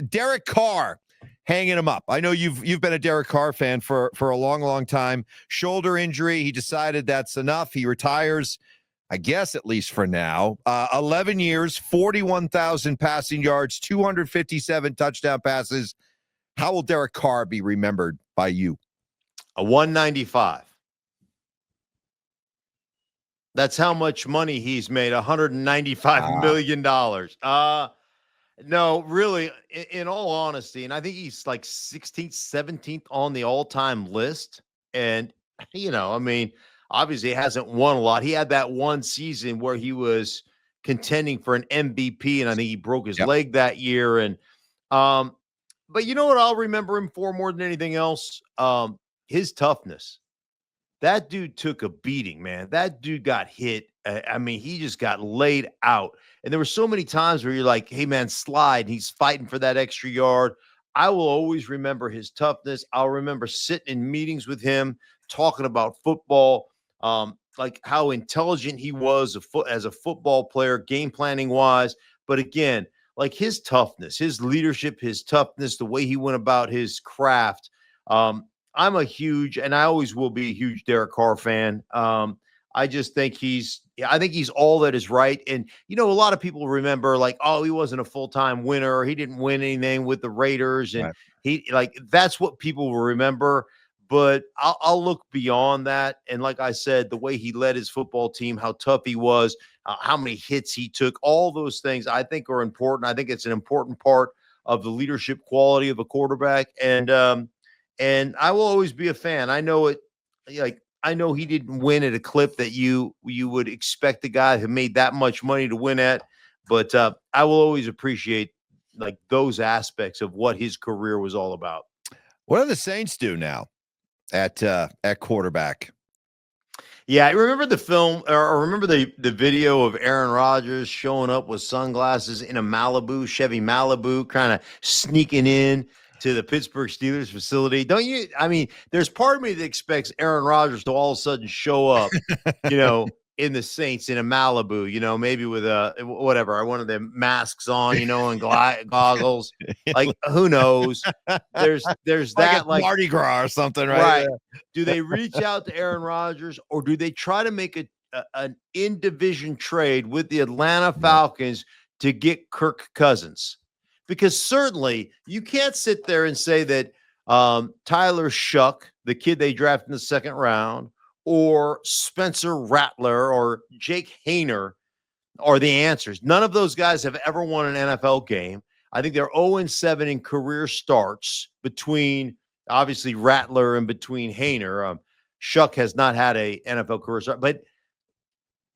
Derek Carr hanging him up. I know you've been a Derek Carr fan for a long, long time. Shoulder injury. He decided that's enough. He retires, I guess, at least for now. 11 years, 41,000 passing yards, 257 touchdown passes. How will Derek Carr be remembered by you? A 195. That's how much money he's made, $195 million. No, really, in all honesty, and I think he's like 16th, 17th on the all-time list. And, I mean, obviously he hasn't won a lot. He had that one season where he was contending for an MVP, and I think he broke his leg that year. And, but you know what I'll remember him for more than anything else? His toughness. That dude took a beating, man. That dude got hit. I mean, he just got laid out. And there were so many times where you're like, hey, man, slide. And he's fighting for that extra yard. I will always remember his toughness. I'll remember sitting in meetings with him, talking about football, like how intelligent he was as a football player, game planning wise. But again, like his toughness, his leadership, his toughness, the way he went about his craft. I'm a huge, and I always will be a huge Derek Carr fan. I just think he's all that is right. And, a lot of people remember like, oh, he wasn't a full-time winner. He didn't win anything with the Raiders. And that's what people will remember. But I'll look beyond that. And like I said, the way he led his football team, how tough he was, how many hits he took, all those things I think are important. I think it's an important part of the leadership quality of a quarterback. And I will always be a fan. I know it. I know he didn't win at a clip that you would expect the guy who made that much money to win at, but I will always appreciate like those aspects of what his career was all about. What do the Saints do now at quarterback? Yeah, I remember the film, or remember the video of Aaron Rodgers showing up with sunglasses in a Chevy Malibu, kind of sneaking in to the Pittsburgh Steelers facility. Don't you? I mean, there's part of me that expects Aaron Rodgers to all of a sudden show up, in the Saints in a Malibu, maybe with one of them masks on, and goggles. Like, who knows? There's that like Mardi Gras or something, right? Right. Do they reach out to Aaron Rodgers, or do they try to make an in-division trade with the Atlanta Falcons to get Kirk Cousins? Because certainly you can't sit there and say that Tyler Shuck, the kid they drafted in the second round, or Spencer Rattler or Jake Hayner are the answers. None of those guys have ever won an NFL game. I think they're 0-7 in career starts between, obviously, Rattler and between Hayner. Shuck has not had a NFL career start, but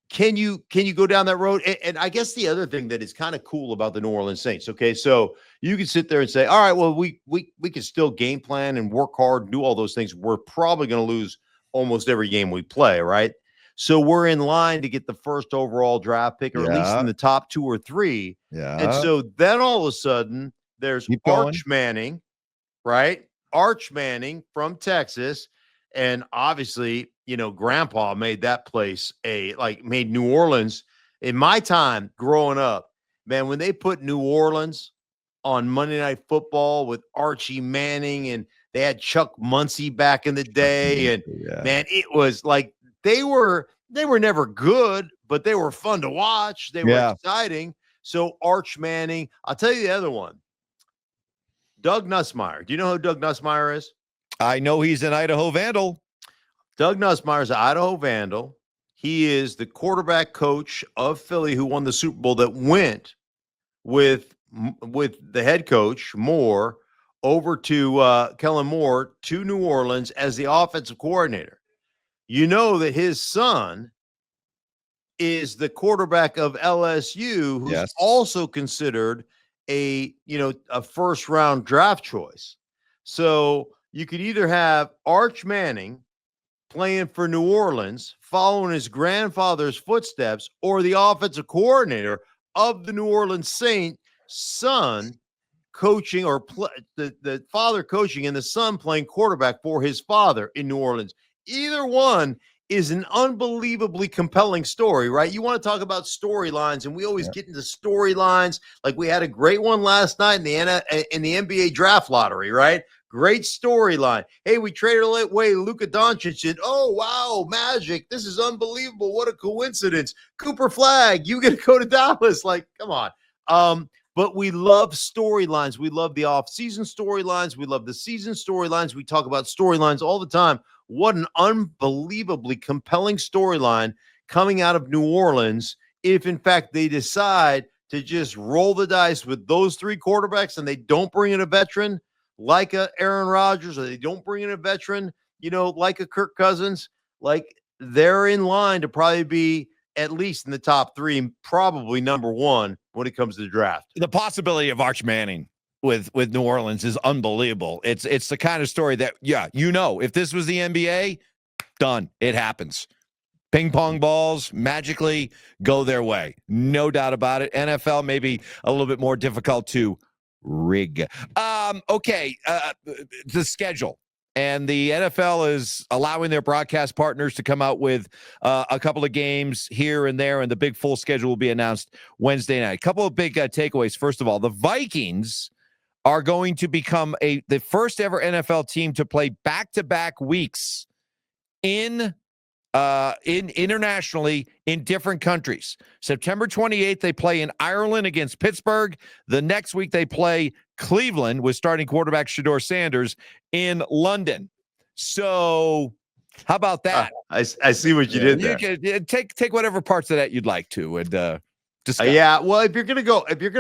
can you go down that road? And I guess the other thing that is kind of cool about the New Orleans Saints, okay, so you can sit there and say, all right, well, we can still game plan and work hard and do all those things. We're probably going to lose almost every game we play, right? So we're in line to get the first overall draft pick, or at least in the top 2 or 3. Yeah. And so then all of a sudden there's Arch Manning, right? Arch Manning from Texas. And obviously, Grandpa made that place made New Orleans. In my time growing up, man, when they put New Orleans on Monday Night Football with Archie Manning, and they had Chuck Muncie back in the day, and man, it was like they were never good, but they were fun to watch. They were exciting. So Arch Manning, I'll tell you the other one, Doug Nussmeier. Do you know who Doug Nussmeier is? I know he's an Idaho Vandal. Doug Nussmeier is an Idaho Vandal. He is the quarterback coach of Philly who won the Super Bowl, that went with the head coach, Moore, over to Kellen Moore to New Orleans as the offensive coordinator. You know that his son is the quarterback of LSU, who's also considered a first-round draft choice. So you could either have Arch Manning playing for New Orleans, following his grandfather's footsteps, or the offensive coordinator of the New Orleans Saints' son coaching, or the father coaching and the son playing quarterback for his father in New Orleans. Either one is an unbelievably compelling story, right? You want to talk about storylines, and we always get into storylines. Like we had a great one last night in the NBA draft lottery, right? Great storyline. Hey, we traded away Luka Doncic, and oh wow, Magic! This is unbelievable. What a coincidence. Cooper Flag, you get to go to Dallas. Like, come on. But we love storylines. We love the off-season storylines. We love the season storylines. We talk about storylines all the time. What an unbelievably compelling storyline coming out of New Orleans if, in fact, they decide to just roll the dice with those three quarterbacks and they don't bring in a veteran like a Aaron Rodgers, or they don't bring in a veteran, like a Kirk Cousins. Like, they're in line to probably be at least in the top three and probably number one when it comes to the draft. The possibility of Arch Manning with New Orleans is unbelievable. It's the kind of story that, if this was the NBA, done. It happens. Ping pong balls magically go their way. No doubt about it. NFL maybe a little bit more difficult to rig. Okay, the schedule. And the NFL is allowing their broadcast partners to come out with a couple of games here and there, and the big full schedule will be announced Wednesday night. A couple of big takeaways. First of all, the Vikings are going to become the first ever NFL team to play back-to-back weeks in internationally in different countries. September 28th, they play in Ireland against Pittsburgh. The next week, they play Cleveland with starting quarterback Shedeur Sanders in London. So how about that? I see what you did there. You can take whatever parts of that you'd like to and discuss. Well, if you're gonna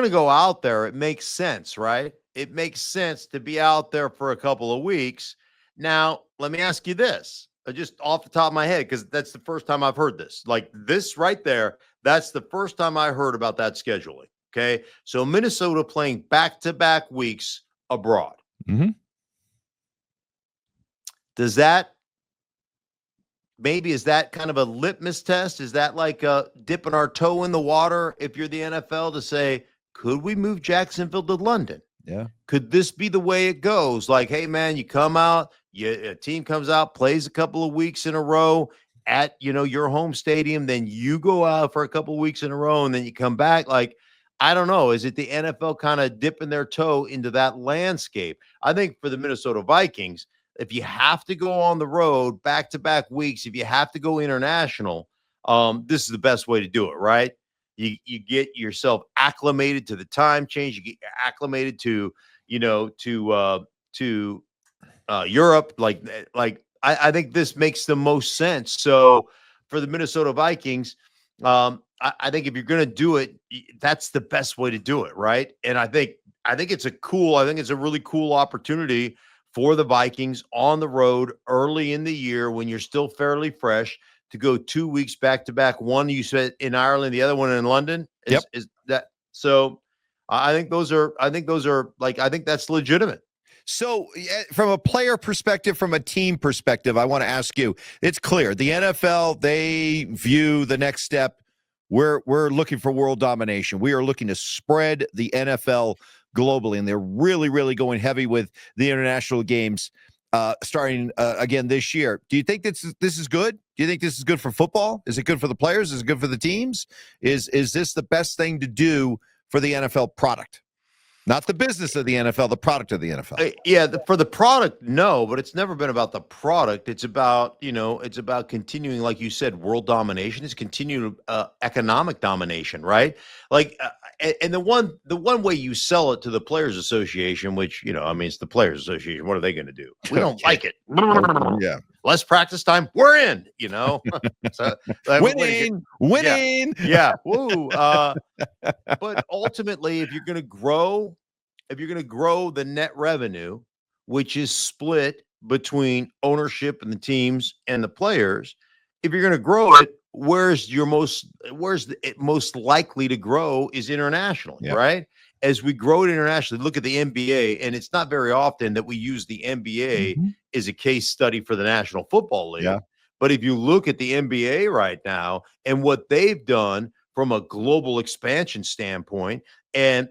go out there, it makes sense, right? It makes sense to be out there for a couple of weeks. Now, let me ask you this. Just off the top of my head, because that's the first time I've heard this. Like this right there, that's the first time I heard about that scheduling. Okay. So Minnesota playing back-to-back weeks abroad. Mm-hmm. Is that kind of a litmus test? Is that like dipping our toe in the water if you're the NFL to say, could we move Jacksonville to London? Yeah. Could this be the way it goes? Like, hey, man, you come out, a team comes out, plays a couple of weeks in a row at, your home stadium. Then you go out for a couple of weeks in a row and then you come back. Like, I don't know. Is it the NFL kind of dipping their toe into that landscape? I think for the Minnesota Vikings, if you have to go on the road back-to-back weeks, if you have to go international, this is the best way to do it, right? You get yourself acclimated to the time change. You get acclimated to Europe. I think this makes the most sense. So for the Minnesota Vikings, I think if you're going to do it, that's the best way to do it, right? And I think it's a really cool opportunity for the Vikings on the road early in the year when you're still fairly fresh to go 2 weeks back to back. One you said in Ireland, the other one in London. Is that so? I think that's legitimate. So from a player perspective, from a team perspective, I want to ask you, it's clear the NFL, they view the next step. We're looking for world domination. We are looking to spread the NFL globally, and they're really, really going heavy with the international games starting again this year. Do you think this is good? Do you think this is good for football? Is it good for the players? Is it good for the teams? Is this the best thing to do for the NFL product? Not the business of the NFL, the product of the NFL. For the product, no, but it's never been about the product. It's about, it's about continuing, like you said, world domination. It's continued economic domination, right? Like, and the one way you sell it to the Players Association, which, it's the Players Association. What are they going to do? We don't like it. Yeah. Less practice time. We're in, So, winning. Yeah. Woo. But ultimately, if you're going to grow the net revenue, which is split between ownership and the teams and the players, if you're going to grow it, where's it most likely to grow is internationally, right? As we grow it internationally, look at the NBA, and it's not very often that we use the NBA as a case study for the National Football League. Yeah. But if you look at the NBA right now and what they've done from a global expansion standpoint, and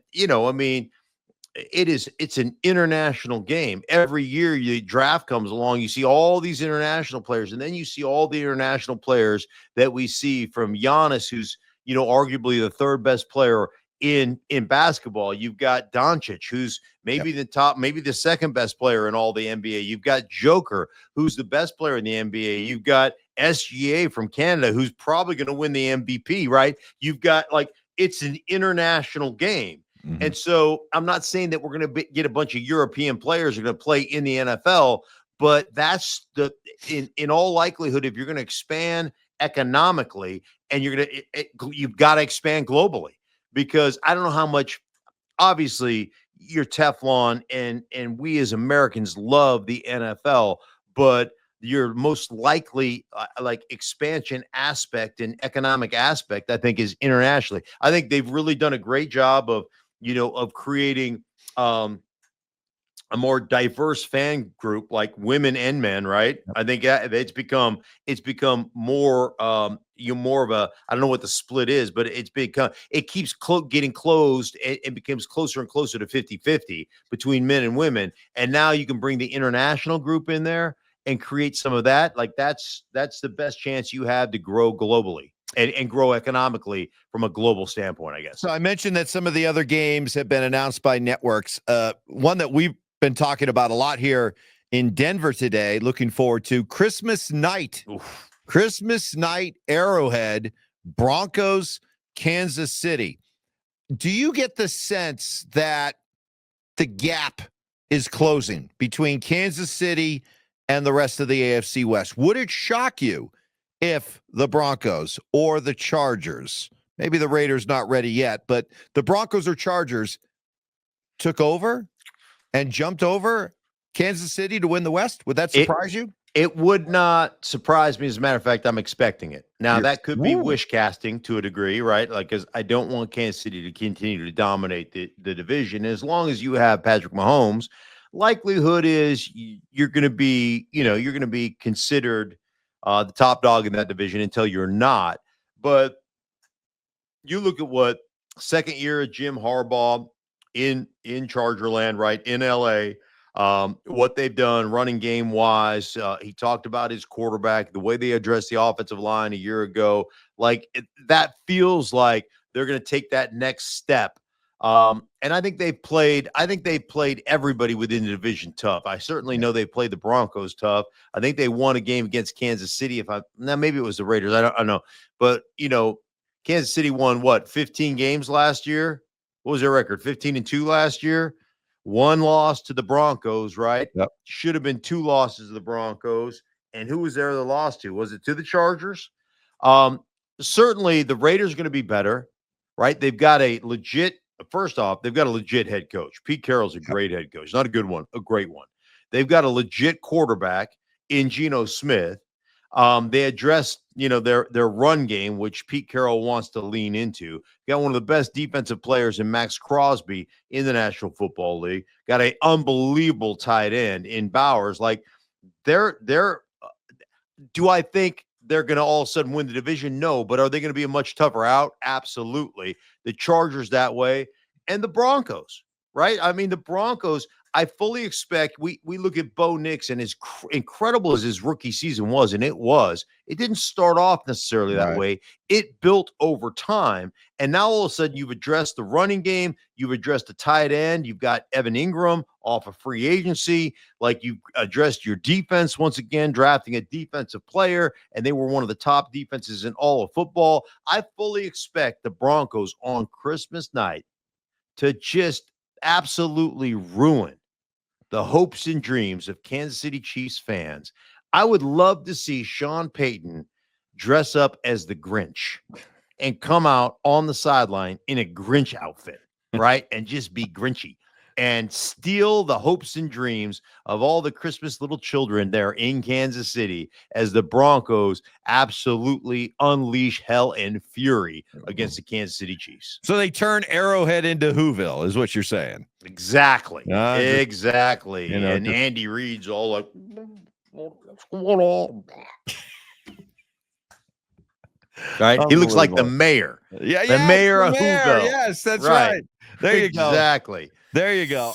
it's an international game. Every year the draft comes along, you see all these international players, and then you see all the international players that we see, from Giannis, who's, arguably the third best player in basketball. You've got Doncic, who's maybe maybe the second best player in all the NBA. You've got Joker, who's the best player in the NBA. You've got SGA from Canada, who's probably going to win the MVP, right? You've got, it's an international game. Mm-hmm. And so I'm not saying that we're going to get a bunch of European players who are going to play in the NFL, but that's in all likelihood, if you're going to expand economically, and you've got to expand globally, because I don't know how much, obviously you're Teflon, and we as Americans love the NFL, but your most likely expansion aspect and economic aspect, I think, is internationally. I think they've really done a great job of creating a more diverse fan group, like women and men, right? Yep. I think it's become more more of a, I don't know what the split is, but it keeps getting closed, and becomes closer and closer to 50-50 between men and women. And now you can bring the international group in there and create some of that. That's the best chance you have to grow globally and grow economically from a global standpoint, I guess. So I mentioned that some of the other games have been announced by networks. One that we've been talking about a lot here in Denver today, looking forward to Christmas night. Oof. Christmas night, Arrowhead, Broncos, Kansas City. Do you get the sense that the gap is closing between Kansas City and the rest of the AFC West? Would it shock you if the Broncos or the Chargers, maybe the Raiders not ready yet, but the Broncos or Chargers took over and jumped over Kansas City to win the West? Would that surprise you? It would not surprise me. As a matter of fact, I'm expecting it. Now, that could be wish casting to a degree, right? Because I don't want Kansas City to continue to dominate the division. As long as you have Patrick Mahomes, likelihood is you're going to be considered the top dog in that division until you're not. But you look at what second year of Jim Harbaugh in Charger land, right, in LA, what they've done running game wise. He talked about his quarterback, the way they addressed the offensive line a year ago. That feels like they're going to take that next step. And I think they've played everybody within the division tough. I certainly know they played the Broncos tough. I think they won a game against Kansas City. Maybe it was the Raiders. I don't know. But, Kansas City won 15 games last year. What was their record? 15-2 last year. One loss to the Broncos, right? Yep. Should have been 2 losses to the Broncos. And who was there the loss to? Was it to the Chargers? Certainly the Raiders are going to be better, right? They've got a legit head coach. Pete Carroll's a great head coach. Not a good one, a great one. They've got a legit quarterback in Geno Smith. They addressed, their run game, which Pete Carroll wants to lean into. Got one of the best defensive players in Max Crosby in the National Football League. Got an unbelievable tight end in Bowers. Do I think they're going to all of a sudden win the division? No, but are they going to be a much tougher out? Absolutely. The Chargers that way, and the Broncos, right? I mean, the Broncos, I fully expect we look at Bo Nix, and as incredible as his rookie season was, and it didn't start off necessarily that way. It built over time. And now all of a sudden you've addressed the running game. You've addressed the tight end. You've got Evan Ingram off of free agency. You've addressed your defense once again, drafting a defensive player, and they were one of the top defenses in all of football. I fully expect the Broncos on Christmas night to just absolutely ruin the hopes and dreams of Kansas City Chiefs fans. I would love to see Sean Payton dress up as the Grinch and come out on the sideline in a Grinch outfit, right? And just be Grinchy and steal the hopes and dreams of all the Christmas little children there in Kansas City as the Broncos absolutely unleash hell and fury against the Kansas City Chiefs. So they turn Arrowhead into Whoville, is what you're saying. Exactly. Exactly. And Andy Reid's all like, what's going on? Right? He looks like the mayor. Yeah, the mayor of Whoville. Yes, that's right. There you go. Exactly. There you go.